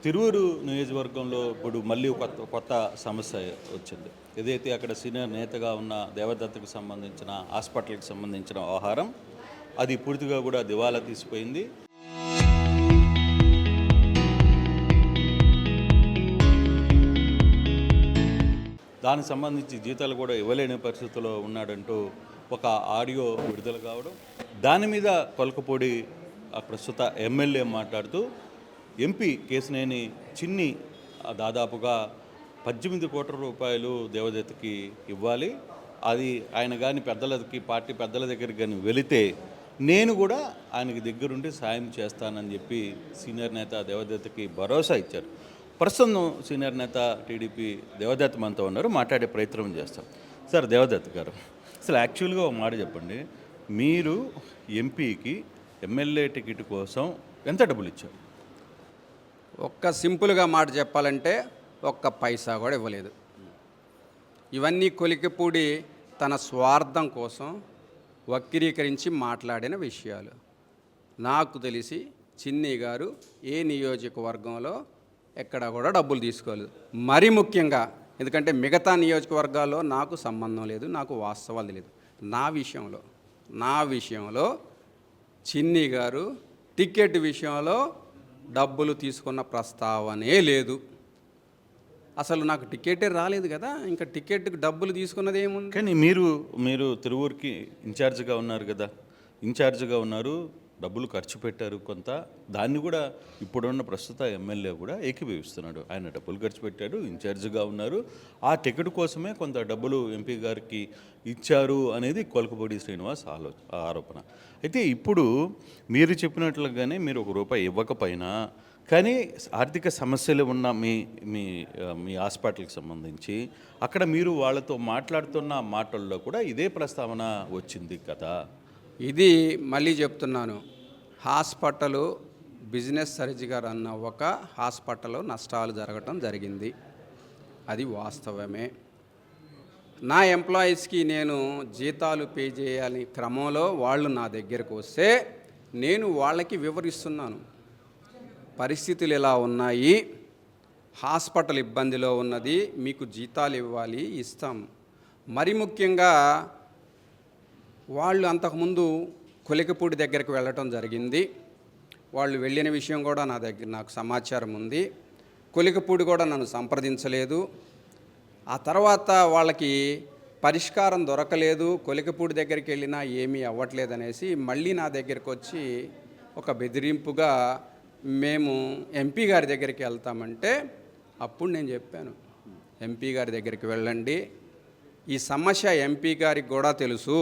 తిరువూరు నియోజకవర్గంలో ఇప్పుడు మళ్ళీ కొత్త కొత్త సమస్య వచ్చింది. ఏదైతే అక్కడ సీనియర్ నేతగా ఉన్న దేవదత్తకు సంబంధించిన హాస్పిటల్కి సంబంధించిన వ్యవహారం అది పూర్తిగా కూడా దివాలా తీసిపోయింది. దానికి సంబంధించి జీతాలు కూడా ఇవ్వలేని పరిస్థితిలో ఉన్నాడంటూ ఒక ఆడియో విడుదల కావడం, దాని మీద కొలకపూడి ప్రస్తుత ఎమ్మెల్యే మాట్లాడుతూ ఎంపీ కేశినేని చిన్ని దాదాపుగా 18 కోట్ల రూపాయలు దేవదత్తకి ఇవ్వాలి, అది ఆయన కానీ పెద్దలకి పార్టీ పెద్దల దగ్గరికి కానీ వెళితే నేను కూడా ఆయనకి దగ్గరుండి సాయం చేస్తానని చెప్పి సీనియర్ నేత దేవదత్తకి భరోసా ఇచ్చారు. ప్రస్తుతం సీనియర్ నేత టీడీపీ దేవదత్త మనతో ఉన్నారు, మాట్లాడే ప్రయత్నం చేస్తాం. సార్ దేవదత్త గారు, అసలు యాక్చువల్గా ఒక మాట చెప్పండి, మీరు ఎంపీకి ఎమ్మెల్యే టికెట్ కోసం ఎంత డబ్బులు ఇచ్చారు? ఒక్క సింపుల్గా మాట చెప్పాలంటే ఒక్క పైసా కూడా ఇవ్వలేదు. ఇవన్నీ కొలికిపూడి తన స్వార్థం కోసం వక్రీకరించి మాట్లాడిన విషయాలు. నాకు తెలిసి చిన్ని గారు ఏ నియోజకవర్గంలో ఎక్కడ కూడా డబ్బులు తీసుకోలేదు. మరీ ముఖ్యంగా ఎందుకంటే మిగతా నియోజకవర్గాల్లో నాకు సంబంధం లేదు, నాకు వాస్తవాలు తెలియదు. నా విషయంలో చిన్ని గారు టికెట్ విషయంలో డబ్బులు తీసుకున్న ప్రస్తావనే లేదు. అసలు నాకు టికెటే రాలేదు కదా, ఇంకా టికెట్కి డబ్బులు తీసుకున్నది ఏముంది? కానీ మీరు తిరువూరుకి ఇన్ఛార్జ్గా ఉన్నారు కదా, డబ్బులు ఖర్చు పెట్టారు కొంత, దాన్ని కూడా ఇప్పుడున్న ప్రస్తుత ఎమ్మెల్యే కూడా ఏకీభవిస్తున్నాడు. ఆయన డబ్బులు ఖర్చు పెట్టాడు, ఇన్ఛార్జ్గా ఉన్నారు, ఆ టికెట్ కోసమే కొంత డబ్బులు ఎంపీ గారికి ఇచ్చారు అనేది కొలకపూడి శ్రీనివాస్ ఆరోపణ. అయితే ఇప్పుడు మీరు చెప్పినట్లుగానే మీరు ₹1 ఇవ్వకపోయినా కానీ ఆర్థిక సమస్యలు ఉన్న మీ హాస్పిటల్కి సంబంధించి అక్కడ మీరు వాళ్ళతో మాట్లాడుతున్న మాటల్లో కూడా ఇదే ప్రస్తావన వచ్చింది కదా. ఇది మళ్ళీ చెప్తున్నాను, హాస్పిటలు బిజినెస్ సర్జరీగా రన్ అవ్వక హాస్పిటల్లో నష్టాలు జరగటం జరిగింది, అది వాస్తవమే. నా ఎంప్లాయీస్కి నేను జీతాలు పే చేయాలని క్రమంలో వాళ్ళు నా దగ్గరకు వస్తే నేను వాళ్ళకి వివరిస్తున్నాను, పరిస్థితులు ఎలా ఉన్నాయి, హాస్పిటల్ ఇబ్బందిలో ఉన్నది, మీకు జీతాలు ఇవ్వాలి, ఇస్తాం. మరి ముఖ్యంగా వాళ్ళు అంతకుముందు కొలికిపూడి దగ్గరికి వెళ్ళటం జరిగింది. వాళ్ళు వెళ్ళిన విషయం కూడా నాకు సమాచారం ఉంది. కొలికిపూడి కూడా నన్ను సంప్రదించలేదు. ఆ తర్వాత వాళ్ళకి పరిష్కారం దొరకలేదు, కొలికిపూడి దగ్గరికి వెళ్ళినా ఏమీ అవ్వట్లేదనేసి మళ్ళీ నా దగ్గరికి వచ్చి ఒక బెదిరింపుగా మేము ఎంపీ గారి దగ్గరికి వెళ్తామంటే అప్పుడు నేను చెప్పాను, ఎంపీ గారి దగ్గరికి వెళ్ళండి, ఈ సమస్య ఎంపీ గారికి కూడా తెలుసు,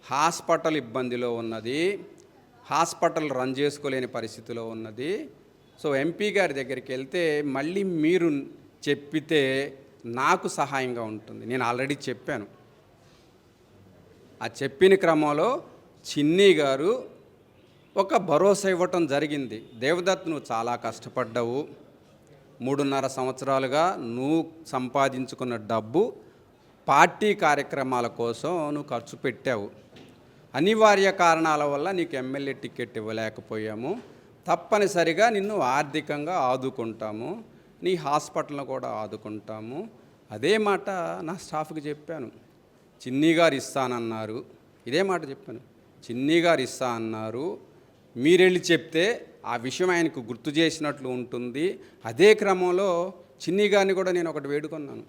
హాస్పిటల్ ఇబ్బందిలో ఉన్నది, హాస్పిటల్ రన్ చేసుకోలేని పరిస్థితిలో ఉన్నది. సో ఎంపీ గారి దగ్గరికి వెళ్తే మళ్ళీ మీరు చెప్పితే నాకు సహాయంగా ఉంటుంది. నేను ఆల్రెడీ చెప్పాను. ఆ చెప్పిన క్రమంలో చిన్ని గారు ఒక భరోసా ఇవ్వటం జరిగింది. దేవదత్, నువ్వు చాలా కష్టపడ్డావు, 3.5 సంవత్సరాలుగా నువ్వు సంపాదించుకున్న డబ్బు పార్టీ కార్యక్రమాల కోసం నువ్వు ఖర్చు పెట్టావు, అనివార్య కారణాల వల్ల నీకు ఎమ్మెల్యే టికెట్ ఇవ్వలేకపోయాము, తప్పనిసరిగా నిన్ను ఆర్థికంగా ఆదుకుంటాము, నీ హాస్పిటల్ను కూడా ఆదుకుంటాము. అదే మాట నా స్టాఫ్కి చెప్పాను. చిన్ని గారు ఇస్తానన్నారు, ఇదే మాట చెప్పాను, చిన్ని గారు ఇస్తా అన్నారు, మీరెళ్ళి చెప్తే ఆ విషయం ఆయనకు గుర్తు చేసినట్లు ఉంటుంది. అదే క్రమంలో చిన్ని గారిని కూడా నేను ఒకటి వేడుకున్నాను,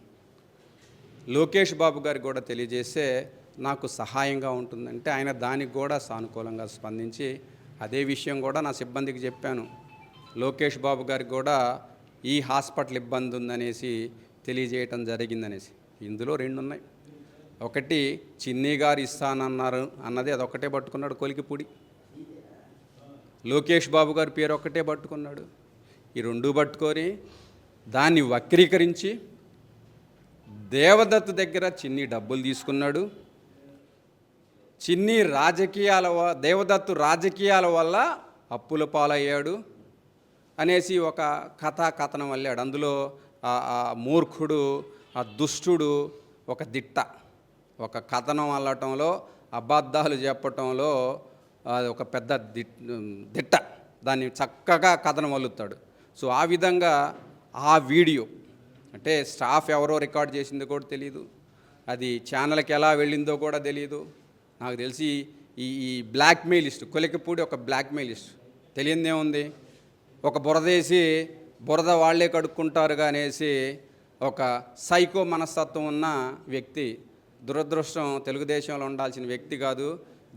లోకేష్ బాబు గారికి కూడా తెలియజేస్తే నాకు సహాయంగా ఉంటుందంటే ఆయన దానికి కూడా సానుకూలంగా స్పందించి అదే విషయం కూడా నా సిబ్బందికి చెప్పాను. లోకేష్ బాబు గారికి కూడా ఈ హాస్పిటల్ ఇబ్బంది ఉందనేసి తెలియజేయటం జరిగిందనేసి. ఇందులో 2 ఉన్నాయి. ఒకటి చిన్ని గారు ఇస్తానన్నారు అన్నది అదొక్కటే పట్టుకున్నాడు కొలికిపూడి, లోకేష్ బాబు గారి పేరు ఒక్కటే పట్టుకున్నాడు. ఈ 2 పట్టుకొని దాన్ని వక్రీకరించి దేవదత్ దగ్గర చిన్ని డబ్బులు తీసుకున్నాడు, చిన్ని దేవదత్తు రాజకీయాల వల్ల అప్పుల పాలయ్యాడు అనేసి ఒక కథనం వెళ్ళాడు. అందులో ఆ మూర్ఖుడు, ఆ దుష్టుడు ఒక దిట్ట, ఒక కథనం అల్లటంలో, అబద్ధాలు చెప్పటంలో ఒక పెద్ద దిట్ట, దాన్ని చక్కగా కథనం అల్లుతాడు. సో ఆ విధంగా ఆ వీడియో అంటే స్టాఫ్ ఎవరో రికార్డ్ చేసిందో కూడా తెలియదు, అది ఛానల్కి ఎలా వెళ్ళిందో కూడా తెలియదు. నాకు తెలిసి ఈ బ్లాక్మెయిలిస్ట్ కొలికపూడి ఒక బ్లాక్మెయిలిస్ట్, తెలియదేముంది, ఒక బురదేసి బురద వాళ్ళే కడుక్కుంటారుగా అనేసి ఒక సైకో మనస్తత్వం ఉన్న వ్యక్తి. దురదృష్టం, తెలుగుదేశంలో ఉండాల్సిన వ్యక్తి కాదు.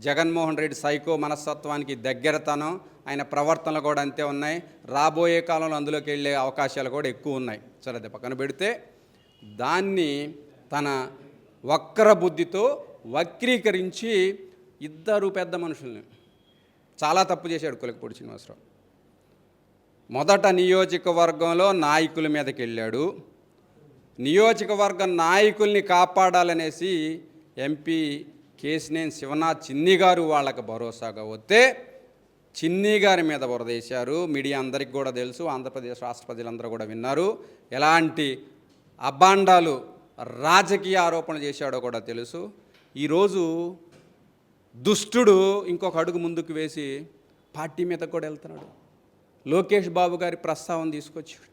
జగన్మోహన్ రెడ్డి సైకో మనస్తత్వానికి దగ్గరతనం, ఆయన ప్రవర్తనలు కూడా అంతే ఉన్నాయి. రాబోయే కాలంలో అందులోకి వెళ్ళే అవకాశాలు కూడా ఎక్కువ ఉన్నాయి. సరే, అది పక్కన పెడితే దాన్ని తన వక్ర బుద్ధితో వక్రీకరించి ఇద్దరు పెద్ద మనుషుల్ని చాలా తప్పు చేశాడు కొలికపూడి శ్రీనివాసరావు. మొదట నియోజకవర్గంలో నాయకుల మీదకి వెళ్ళాడు. నియోజకవర్గ నాయకుల్ని కాపాడాలనేసి ఎంపీ కేశినేని శివనాథ్ చిన్ని గారు వాళ్ళకి భరోసాగా వస్తే చిన్ని గారి మీద బురదేశారు. మీడియా అందరికీ కూడా తెలుసు, ఆంధ్రప్రదేశ్ రాష్ట్ర ప్రజలందరూ కూడా విన్నారు. ఎలాంటి అభాండాలు రాజకీయ ఆరోపణలు చేశాడో కూడా తెలుసు. ఈరోజు దుష్టుడు ఇంకొక అడుగు ముందుకు వేసి పార్టీ మీద కూడా వెళ్తున్నాడు. లోకేష్ బాబు గారి ప్రస్తావన తీసుకొచ్చాడు.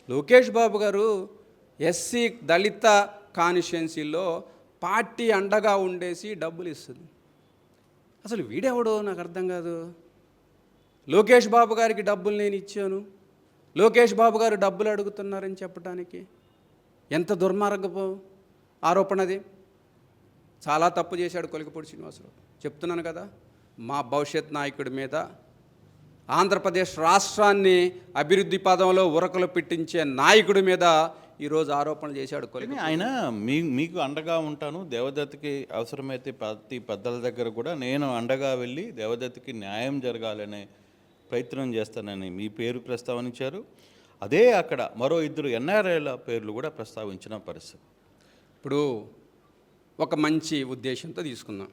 లోకేష్ బాబు గారు ఎస్సీ దళిత కాన్స్టిట్యుయెన్సీలో పార్టీ అండగా ఉండేసి డబ్బులు ఇస్తుంది. అసలు వీడెవడో నాకు అర్థం కాదు. లోకేష్ బాబు గారికి డబ్బులు నేను ఇచ్చాను, లోకేష్ బాబు గారు డబ్బులు అడుగుతున్నారని చెప్పడానికి ఎంత దుర్మార్గపు ఆరోపణ అది. చాలా తప్పు చేశాడు కొలికపూడి శ్రీనివాసరావు. చెప్తున్నాను కదా, మా భవిష్యత్ నాయకుడి మీద, ఆంధ్రప్రదేశ్ రాష్ట్రాన్ని అభివృద్ధి పదంలో ఉరకలు పెట్టించే నాయకుడి మీద ఈరోజు ఆరోపణలు చేశాడు కొలికపూడి. ఆయన మీకు అండగా ఉంటాను, దేవదత్తుకి అవసరమైతే ప్రతి పెద్దల దగ్గర కూడా నేను అండగా వెళ్ళి దేవదత్తుకి న్యాయం జరగాలనే ప్రయత్నం చేస్తానని మీ పేరు ప్రస్తావించారు. అదే అక్కడ మరో ఇద్దరు ఎన్ఆర్ఐల పేర్లు కూడా ప్రస్తావించిన పరిస్థితి. ఇప్పుడు ఒక మంచి ఉద్దేశంతో తీసుకుందాం.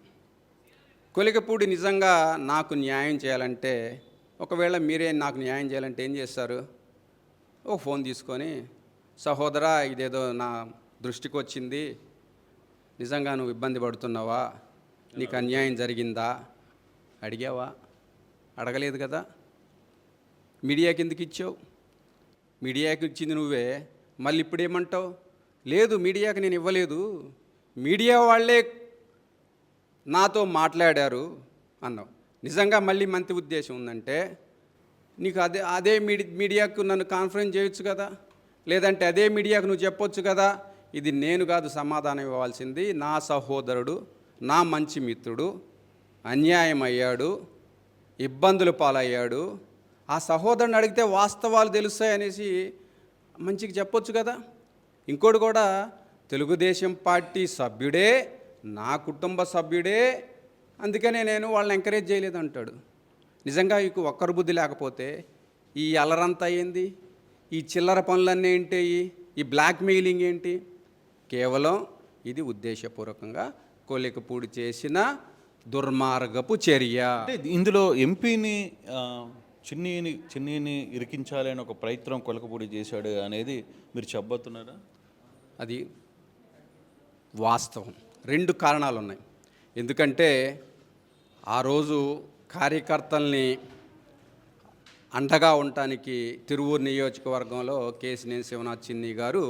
కొలికపూడి నిజంగా నాకు న్యాయం చేయాలంటే, ఒకవేళ మీరే నాకు న్యాయం చేయాలంటే ఏం చేస్తారు? ఒక ఫోన్ తీసుకొని, సహోదరా ఇదేదో నా దృష్టికి వచ్చింది, నిజంగా నువ్వు ఇబ్బంది పడుతున్నావా, నీకు అన్యాయం జరిగిందా అడిగావా? అడగలేదు కదా. మీడియాకి ఎందుకు ఇచ్చావు? మీడియాకి ఇచ్చింది నువ్వే, మళ్ళీ ఇప్పుడు ఏమంటావు? లేదు మీడియాకి నేను ఇవ్వలేదు, మీడియా వాళ్ళే నాతో మాట్లాడారు అన్నావు. నిజంగా మళ్ళీ మంచి ఉద్దేశం ఉందంటే నీకు అదే మీడియాకు నన్ను కాన్ఫరెన్స్ చేయొచ్చు కదా, లేదంటే అదే మీడియాకు నువ్వు చెప్పొచ్చు కదా, ఇది నేను కాదు సమాధానం ఇవ్వాల్సింది, నా సహోదరుడు, నా మంచి మిత్రుడు అన్యాయం అయ్యాడు, ఇబ్బందులు పాలయ్యాడు, ఆ సహోదరుని అడిగితే వాస్తవాలు తెలుస్తాయనేసి మంచిగా చెప్పొచ్చు కదా. ఇంకోటి కూడా, తెలుగుదేశం పార్టీ సభ్యుడే, నా కుటుంబ సభ్యుడే, అందుకనే నేను వాళ్ళని ఎంకరేజ్ చేయలేదు అంటాడు. నిజంగా మీకు ఒక్కరు బుద్ధి లేకపోతే ఈ అలరంతా ఏంది, ఈ చిల్లర పనులన్నీ ఏంటి, ఈ బ్లాక్మెయిలింగ్ ఏంటి? కేవలం ఇది ఉద్దేశపూర్వకంగా కొలికపూడి చేసిన దుర్మార్గపు చర్య. అంటే ఇందులో ఎంపీని చిన్నీని ఇరికించాలని ఒక ప్రయత్నం కొలికపూడి చేశాడు అనేది మీరు చెప్పబోతున్నారా? అది వాస్తవం. రెండు కారణాలు ఉన్నాయి. ఎందుకంటే ఆ రోజు కార్యకర్తల్ని అండగా ఉండటానికి తిరువూరు నియోజకవర్గంలో కేశినేని శివనాథ్ చిన్ని గారు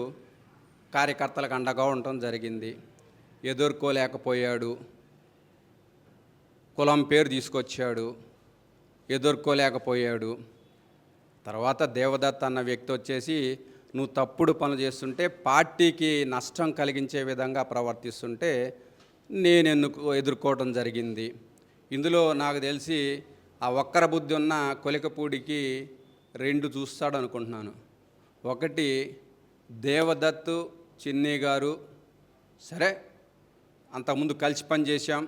కార్యకర్తలకు అండగా ఉండటం జరిగింది. ఎదుర్కోలేకపోయాడు, కులం పేరు తీసుకొచ్చాడు, ఎదుర్కోలేకపోయాడు. తర్వాత దేవదత్ అన్న వ్యక్తి వచ్చేసి నువ్వు తప్పుడు పనులు చేస్తుంటే, పార్టీకి నష్టం కలిగించే విధంగా ప్రవర్తిస్తుంటే నేను ఎదుర్కోవడం జరిగింది. ఇందులో నాకు తెలిసి ఆ వక్ర బుద్ధి ఉన్న కొలికపూడికి రెండు చూస్తాడు అనుకుంటున్నాను. ఒకటి, దేవదత్తు చిన్ని గారు సరే అంతకుముందు కలిసి పనిచేసాం,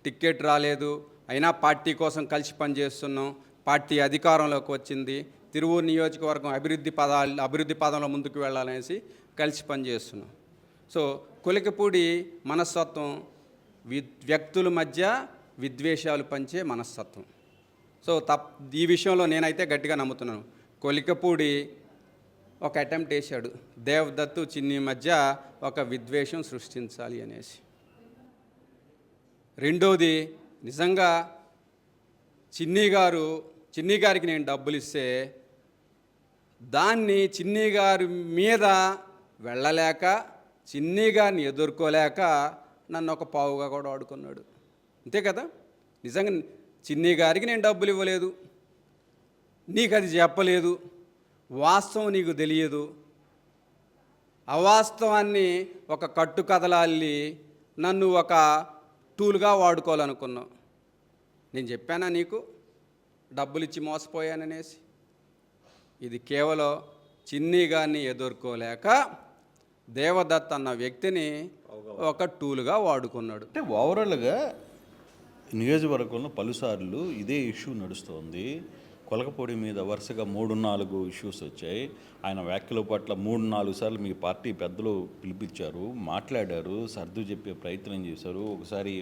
టికెట్ రాలేదు, అయినా పార్టీ కోసం కలిసి పనిచేస్తున్నాం, పార్టీ అధికారంలోకి వచ్చింది, తిరువూరు నియోజకవర్గం అభివృద్ధి పదంలో ముందుకు వెళ్ళాలనేసి కలిసి పనిచేస్తున్నాం. సో కొలికపూడి మనస్తత్వం వ్యక్తుల మధ్య విద్వేషాలు పంచే మనస్తత్వం. సో ఈ విషయంలో నేనైతే గట్టిగా నమ్ముతున్నాను. కొలికపూడి ఒక అటెంప్ట్ వేశాడు, దేవదత్తు చిన్ని మధ్య ఒక విద్వేషం సృష్టించాలి అనేసి. రెండోది, నిజంగా చిన్ని గారికి నేను డబ్బులు ఇస్తే దాన్ని చిన్ని గారి మీద వెళ్ళలేక, చిన్ని గారిని ఎదుర్కోలేక నన్ను ఒక పావుగా కూడా వాడుకున్నాడు. అంతే కదా? నిజంగా చిన్ని గారికి నేను డబ్బులు ఇవ్వలేదు, నీకు అది చెప్పలేదు, వాస్తవం నీకు తెలియదు, అవాస్తవాన్ని ఒక కట్టుకథలా అల్లి నన్ను ఒక టూల్గా వాడుకోవాలనుకున్నావు. నేను చెప్పానా నీకు డబ్బులు ఇచ్చి మోసపోయాననేసి? ఇది కేవలం చిన్ని గారిని ఎదుర్కోలేక దేవదత్ అన్న వ్యక్తిని ఒక టూల్గా వాడుకున్నాడు. అంటే ఓవరాల్గా నియోజకవర్గంలో పలుసార్లు ఇదే ఇష్యూ నడుస్తోంది. కొలకపూడి మీద వరుసగా 3-4 ఇష్యూస్ వచ్చాయి. ఆయన వ్యాఖ్యల పట్ల 3-4 సార్లు మీ పార్టీ పెద్దలు పిలిపించారు, మాట్లాడారు, సర్దు చెప్పే ప్రయత్నం చేశారు, ఒకసారి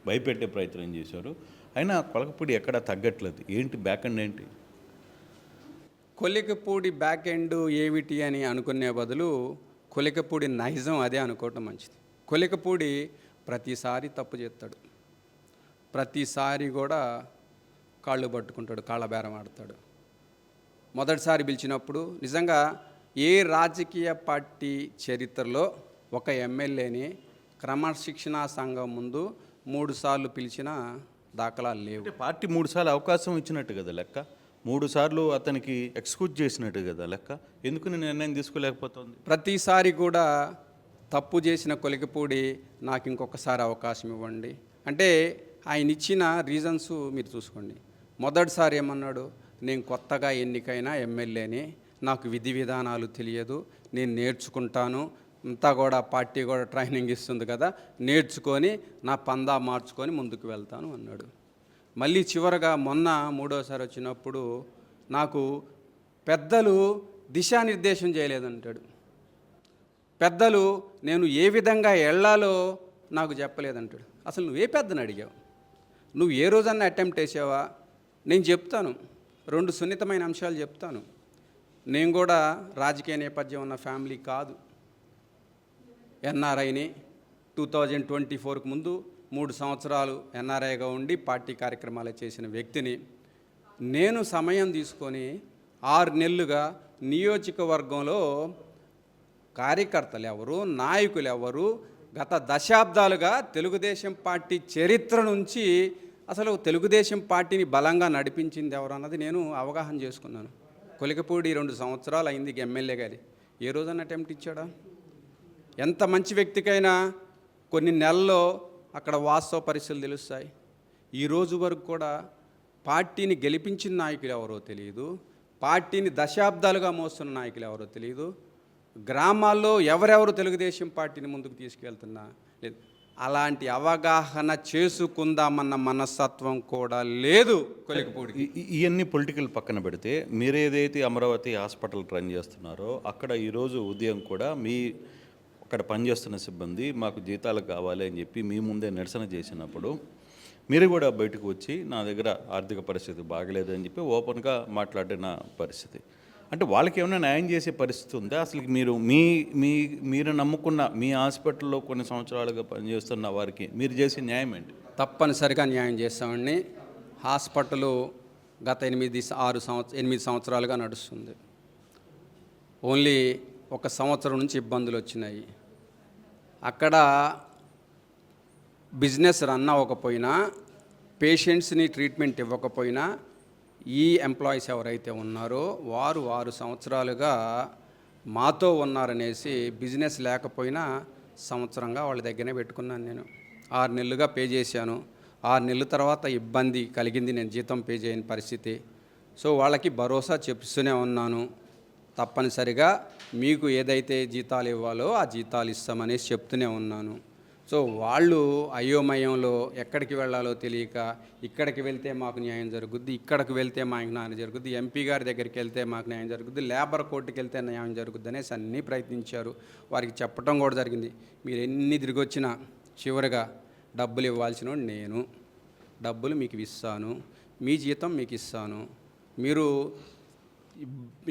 భయపెట్టే ప్రయత్నం చేశారు. అయినా కొలకపూడి ఎక్కడా తగ్గట్లేదు. ఏంటి బ్యాక్ ఎండ్ ఏంటి? కొలికపూడి బ్యాక్ ఎండ్ ఏమిటి అని అనుకునే బదులు కొలికపూడి నైజం అదే అనుకోవటం మంచిది. కొలికపూడి ప్రతిసారి తప్పు చేస్తాడు, ప్రతిసారి కూడా కాళ్ళు పట్టుకుంటాడు, కాళ్ళ బేరం ఆడతాడు. మొదటిసారి పిలిచినప్పుడు నిజంగా ఏ రాజకీయ పార్టీ చరిత్రలో ఒక ఎమ్మెల్యేని క్రమశిక్షణా సంఘం ముందు 3 సార్లు పిలిచిన దాఖలాలు లేవు. అంటే పార్టీ 3 సార్లు అవకాశం ఇచ్చినట్టు కదా లెక్క, 3 సార్లు అతనికి ఎక్స్క్యూజ్ చేసినట్టు కదా లెక్క. ఎందుకు నేను నిర్ణయం తీసుకోలేకపోతుంది? ప్రతిసారి కూడా తప్పు చేసిన కొలికపూడి నాకు ఇంకొకసారి అవకాశం ఇవ్వండి అంటే ఆయన ఇచ్చిన రీజన్స్ మీరు చూసుకోండి. మొదటిసారి ఏమన్నాడు, నేను కొత్తగా ఎన్నికైన ఎమ్మెల్యేని, నాకు విధి విధానాలు తెలియదు, నేను నేర్చుకుంటాను, అంతా కూడా పార్టీ కూడా ట్రైనింగ్ ఇస్తుంది కదా, నేర్చుకొని నా పందా మార్చుకొని ముందుకు వెళ్తాను అన్నాడు. మళ్ళీ చివరగా మొన్న 3వసారి వచ్చినప్పుడు నాకు పెద్దలు దిశానిర్దేశం చేయలేదంటాడు. పెద్దలు నేను ఏ విధంగా వెళ్ళాలో నాకు చెప్పలేదంటాడు. అసలు నువ్వే పెద్దని అడిగావు? నువ్వు ఏ రోజన్నా అటెంప్ట్ చేసావా? నేను చెప్తాను, 2 సున్నితమైన అంశాలు చెప్తాను. నేను కూడా రాజకీయ నేపథ్యం ఉన్న ఫ్యామిలీ కాదు. ఎన్ఆర్ఐని 2024కు ముందు 3 సంవత్సరాలు ఎన్ఆర్ఐగా ఉండి పార్టీ కార్యక్రమాలు చేసిన వ్యక్తిని. నేను సమయం తీసుకొని 6 నెలలుగా నియోజకవర్గంలో కార్యకర్తలు ఎవరు, నాయకులు ఎవరు, గత దశాబ్దాలుగా తెలుగుదేశం పార్టీ చరిత్ర నుంచి అసలు తెలుగుదేశం పార్టీని బలంగా నడిపించింది ఎవరు అన్నది నేను అవగాహన చేసుకున్నాను. కొలికపూడి 2 సంవత్సరాలు అయింది ఎమ్మెల్యే గారి, ఏ రోజన్నా అటెంప్ట్ ఇచ్చాడా? ఎంత మంచి వ్యక్తికైనా కొన్ని నెలల్లో అక్కడ వాస్తవ పరిస్థితులు తెలుస్తాయి. ఈ రోజు వరకు కూడా పార్టీని గెలిపించిన నాయకులు ఎవరో తెలియదు, పార్టీని దశాబ్దాలుగా మోస్తున్న నాయకులు ఎవరో తెలియదు, గ్రామాల్లో ఎవరెవరు తెలుగుదేశం పార్టీని ముందుకు తీసుకెళ్తున్నా లేదు. అలాంటి అవగాహన చేసుకుందామన్న మనస్తత్వం కూడా లేదు కొలికపూడికి. ఇవన్నీ పొలిటికల్ పక్కన పెడితే మీరేదైతే అమరావతి హాస్పిటల్ రన్ చేస్తున్నారో అక్కడ ఈరోజు ఉదయం కూడా అక్కడ పనిచేస్తున్న సిబ్బంది మాకు జీతాలు కావాలి అని చెప్పి మీ ముందే నిరసన చేసినప్పుడు మీరు కూడా బయటకు వచ్చి నా దగ్గర ఆర్థిక పరిస్థితి బాగలేదని చెప్పి ఓపెన్గా మాట్లాడిన పరిస్థితి. అంటే వాళ్ళకి ఏమైనా న్యాయం చేసే పరిస్థితి ఉందా? అసలు మీరు నమ్ముకున్న మీ హాస్పిటల్లో కొన్ని సంవత్సరాలుగా పనిచేస్తున్న వారికి మీరు చేసే న్యాయం ఏంటి? తప్పనిసరిగా న్యాయం చేస్తామండి. హాస్పిటల్ గత 8 సంవత్సరాలుగా నడుస్తుంది. ఓన్లీ 1 సంవత్సరం నుంచి ఇబ్బందులు వచ్చినాయి. అక్కడ బిజినెస్ రన్ అవ్వకపోయినా, పేషెంట్స్ని ట్రీట్మెంట్ ఇవ్వకపోయినా ఈ ఎంప్లాయీస్ ఎవరైతే ఉన్నారో వారు 6 సంవత్సరాలుగా మాతో ఉన్నారనేసి బిజినెస్ లేకపోయినా సంవత్సరంగా వాళ్ళ దగ్గరనే పెట్టుకున్నాను. నేను 6 నెలలుగా పే చేశాను. 6 నెలల తర్వాత ఇబ్బంది కలిగింది, నేను జీతం పే చేయని పరిస్థితి. సో వాళ్ళకి భరోసా చెప్తూనే ఉన్నాను, తప్పనిసరిగా మీకు ఏదైతే జీతాలు ఇవ్వాలో ఆ జీతాలు ఇస్తామనేసి చెప్తూనే ఉన్నాను. సో వాళ్ళు అయోమయంలో ఎక్కడికి వెళ్ళాలో తెలియక, ఇక్కడికి వెళ్తే మాకు న్యాయం జరుగుద్ది, ఇక్కడికి వెళ్తే మాకు న్యాయం జరుగుద్ది, ఎంపీ గారి దగ్గరికి వెళ్తే మాకు న్యాయం జరుగుద్ది, లేబర్ కోర్టుకి వెళ్తే న్యాయం జరుగుద్ది అనేసి అన్నీ ప్రయత్నించారు. వారికి చెప్పడం కూడా జరిగింది, మీరు ఎన్ని తిరిగి వచ్చినా చివరిగా డబ్బులు ఇవ్వాల్సిన నేను, డబ్బులు మీకు ఇస్తాను, మీ జీతం మీకు ఇస్తాను, మీరు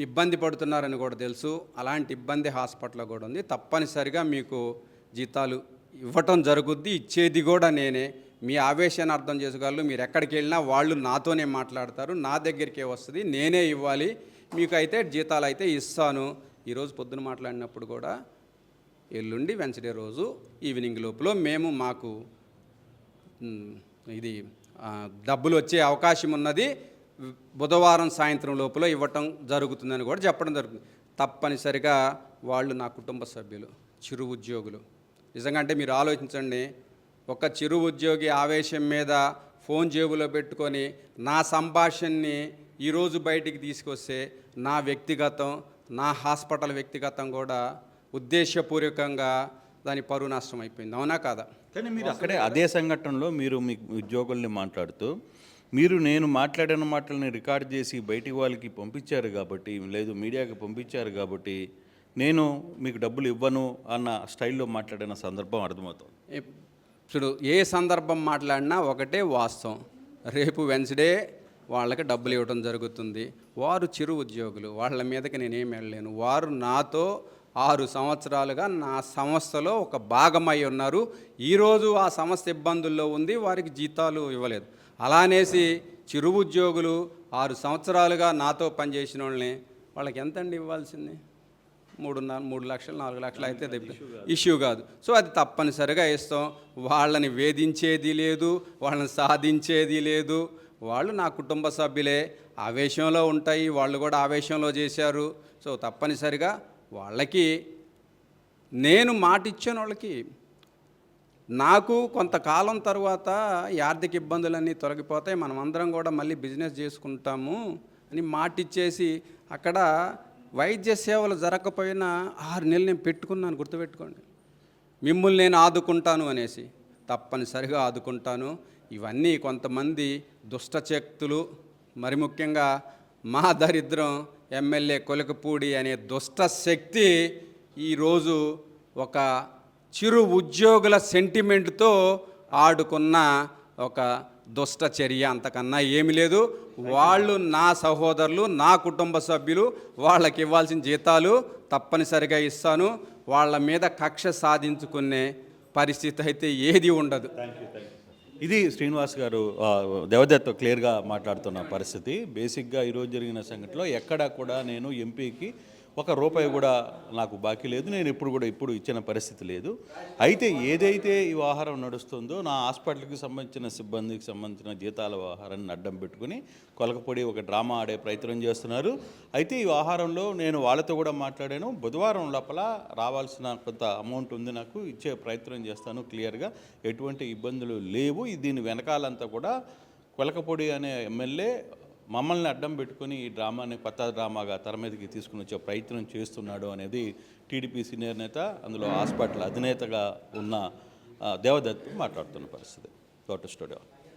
ఇబ్బంది పడుతున్నారని కూడా తెలుసు, అలాంటి ఇబ్బంది హాస్పిటల్లో కూడా ఉంది, తప్పనిసరిగా మీకు జీతాలు ఇవ్వటం జరుగుద్ది, ఇచ్చేది కూడా నేనే. మీ ఆవేశాన్ని అర్థం చేసుకోగలరు, మీరు ఎక్కడికి వెళ్ళినా వాళ్ళు నాతోనే మాట్లాడతారు, నా దగ్గరికే వస్తుంది, నేనే ఇవ్వాలి, మీకు అయితే జీతాలు అయితే ఇస్తాను. ఈరోజు పొద్దున మాట్లాడినప్పుడు కూడా ఎల్లుండి వెన్స్డే రోజు ఈవినింగ్ లోపల మేము మాకు ఇది డబ్బులు వచ్చే అవకాశం ఉన్నది, బుధవారం సాయంత్రం లోపల ఇవ్వటం జరుగుతుందని కూడా చెప్పడం జరుగుతుంది. తప్పనిసరిగా వాళ్ళు నా కుటుంబ సభ్యులు, చిరు ఉద్యోగులు. నిజంగా అంటే మీరు ఆలోచించండి, ఒక చిరు ఉద్యోగి ఆవేశం మీద ఫోన్ జేబులో పెట్టుకొని నా సంభాషణని ఈరోజు బయటికి తీసుకొస్తే నా వ్యక్తిగతం, నా హాస్పిటల్ వ్యక్తిగతం కూడా ఉద్దేశపూర్వకంగా దాని పరువు నష్టం అయిపోయింది. అవునా కాదా? కానీ మీరు అక్కడే అదే సంఘటనలో మీరు మీ ఉద్యోగుల్ని మాట్లాడుతూ నేను మాట్లాడిన మాటల్ని రికార్డ్ చేసి బయటికి వాళ్ళకి పంపించారు కాబట్టి, లేదు మీడియాకి పంపించారు కాబట్టి నేను మీకు డబ్బులు ఇవ్వను అన్న స్టైల్లో మాట్లాడిన సందర్భం అర్థమవుతుంది. ఇప్పుడు ఏ సందర్భం మాట్లాడినా ఒకటే వాస్తవం. రేపు వెన్స్డే వాళ్ళకి డబ్బులు ఇవ్వడం జరుగుతుంది. వారు చిరు ఉద్యోగులు, వాళ్ళ మీదకి నేనేం వెళ్ళలేను. వారు నాతో 6 సంవత్సరాలుగా నా సంస్థలో ఒక భాగమై ఉన్నారు. ఈరోజు ఆ సంస్థ ఇబ్బందుల్లో ఉంది, వారికి జీతాలు ఇవ్వలేదు. అలానేసి చిరు ఉద్యోగులు 6 సంవత్సరాలుగా నాతో పనిచేసిన వాళ్ళని వాళ్ళకి ఎంతండి ఇవ్వాల్సింది? 3 లక్షలు 4 లక్షలు అయితే ఇష్యూ కాదు. సో అది తప్పనిసరిగా ఇస్తాం. వాళ్ళని వేధించేది లేదు, వాళ్ళని సాధించేది లేదు. వాళ్ళు నా కుటుంబ సభ్యులే, ఆవేశంలో ఉంటాయి, వాళ్ళు కూడా ఆవేశంలో చేశారు. సో తప్పనిసరిగా వాళ్ళకి నేను మాట ఇచ్చాను. వాళ్ళకి నాకు కొంతకాలం తర్వాత ఈ ఆర్థిక ఇబ్బందులన్నీ తొలగిపోతాయి, మనమందరం కూడా మళ్ళీ బిజినెస్ చేసుకుంటాము అని మాట ఇచ్చేసి అక్కడ వైద్య సేవలు జరగకపోయినా 6 నెలలు నేను పెట్టుకున్నాను. గుర్తుపెట్టుకోండి, మిమ్మల్ని నేను ఆదుకుంటాను అనేసి. తప్పనిసరిగా ఆదుకుంటాను. ఇవన్నీ కొంతమంది దుష్టశక్తులు, మరి ముఖ్యంగా మా దరిద్రం ఎమ్మెల్యే కొలికపూడి అనే దుష్ట శక్తి ఈరోజు ఒక చిరు ఉద్యోగుల సెంటిమెంట్తో ఆడుకున్న ఒక దుష్ట చర్య, అంతకన్నా ఏమీ లేదు. వాళ్ళు నా సహోదరులు, నా కుటుంబ సభ్యులు, వాళ్ళకి ఇవ్వాల్సిన జీతాలు తప్పనిసరిగా ఇస్తాను. వాళ్ళ మీద కక్ష సాధించుకునే పరిస్థితి అయితే ఏది ఉండదు. ఇది శ్రీనివాస్ గారు దేవదత్తో క్లియర్గా మాట్లాడుతున్న పరిస్థితి. బేసిక్గా ఈరోజు జరిగిన సంఘటనలో ఎక్కడా కూడా నేను ఎంపీకి ₹1 కూడా నాకు బాకీ లేదు, నేను ఇప్పుడు ఇచ్చిన పరిస్థితి లేదు. అయితే ఏదైతే ఈ వ్యవహారం నడుస్తుందో, నా హాస్పిటల్కి సంబంధించిన సిబ్బందికి సంబంధించిన జీతాల వ్యవహారాన్ని అడ్డం పెట్టుకుని కొలకపొడి ఒక డ్రామా ఆడే ప్రయత్నం చేస్తున్నారు. అయితే ఈ వ్యవహారంలో నేను వాళ్ళతో కూడా మాట్లాడాను. బుధవారం లోపల రావాల్సిన కొంత అమౌంట్ ఉంది, నాకు ఇచ్చే ప్రయత్నం చేస్తాను. క్లియర్గా ఎటువంటి ఇబ్బందులు లేవు. దీని వెనకాలంతా కూడా కొలకపొడి అనే ఎమ్మెల్యే మమ్మల్ని అడ్డం పెట్టుకుని ఈ డ్రామాని కొత్త డ్రామాగా తెర మీదకి తీసుకుని వచ్చే ప్రయత్నం చేస్తున్నాడు అనేది టీడీపీ సీనియర్ నేత, అందులో హాస్పిటల్ అధినేతగా ఉన్న దేవదత్ మాట్లాడుతున్న పరిస్థితి. స్టూడియో.